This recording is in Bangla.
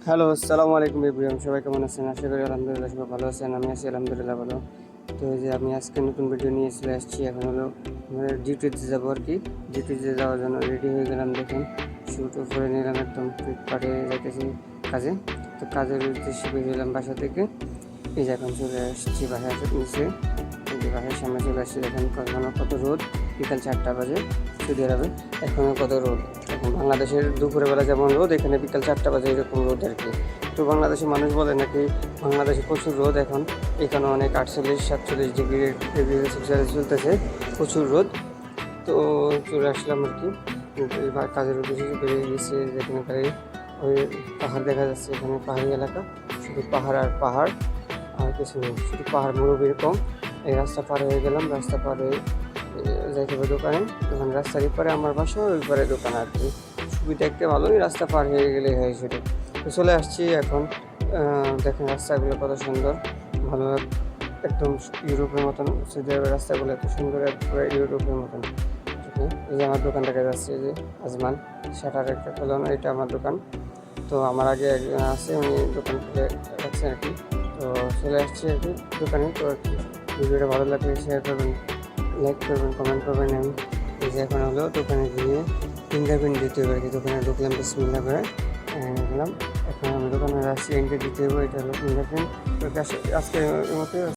হ্যালো, আসসালামু আলাইকুম এভরিওয়ান। সবাই কেমন আছেন? আশা করি আলহামদুলিল্লাহ সবাই ভালো আছেন। আমি আছি আলহামদুলিল্লাহ ভালো। তো এই যে আমি আজকে নতুন ভিডিও নিয়ে চলে আসছি। এখন হলো ডিউটিতে যাবো আর কি। ডিউটিতে যাওয়ার জন্য রেডি হয়ে গেলাম। দেখুন শুটও করে নিলাম, একদম ফ্লিপকার্টে যাইতেছি কাজে। তো কাজের উদ্দেশ্যে বের হলাম বাসা থেকে। এই যে এখন চলে আসছি বাসায় নিচে। এই যে বাসার সামনে চলে আসছি। দেখেন কত রোদ। বিকাল 4টা বাজে। সৌদি আরবে এখনও কত রোদ। এখন বাংলাদেশের দুপুরবেলা যেমন রোদ, এখানে বিকাল 4টা বাজে এরকম রোদ আর কি। তো বাংলাদেশের মানুষ বলে নাকি বাংলাদেশে প্রচুর রোদ এখন। এখানে অনেক 48-47 ডিগ্রি সেলসিয়াস চলতেছে, প্রচুর রোদ। তো চলে আসলাম আর কি। এবার কাজের উদ্দেশ্যে বেরিয়ে গেছে। যেখানে ওই পাহাড় দেখা যাচ্ছে, এখানে পাহাড়ি এলাকা, শুধু পাহাড় আর পাহাড়, আর কিছু নেই, শুধু পাহাড় মুরব্বীর কম। এই রাস্তা পার হয়ে গেলাম। রাস্তা পার হয়ে যাইতে হবে দোকানে। দোকানে রাস্তার এপারে আমার বাসা, ওই পারে দোকান আর কি। সুবিধা একটা ভালোই, রাস্তা পার হয়ে গেলে হয় সেটা। তো চলে আসছি এখন। দেখেন রাস্তাগুলো কত সুন্দর, ভালো, একদম ইউরোপের মতন। সৌদি আরবের রাস্তাগুলো এত সুন্দর, পুরো ইউরোপের মতন। এই যে আমার দোকান দেখা যাচ্ছে, এই যে আজমান শাটার একটা খোলানো, এটা আমার দোকান। তো আমার আগে একজন আছে, উনি দোকান খুলে রাখছেন আর কি। তো চলে আসছি আর কি দোকানে। তো আর কি ভিডিওটা ভালো লাগলে শেয়ার করবেন, লাইক করবেন, কমেন্ট করবেন। আমি এই যে এখন হলো দোকানে গিয়ে ফিঙ্গারপ্রিন্ট দিতে হবে আর কি। দোকানে ঢুকলাম, বিসমিল্লাহ করে গেলাম। এখন আমি দোকানে আসছি, এন্ট্রি দিতে হবে। এটা হলো ফিঙ্গারপ্রিন্ট। তো আজকের মতো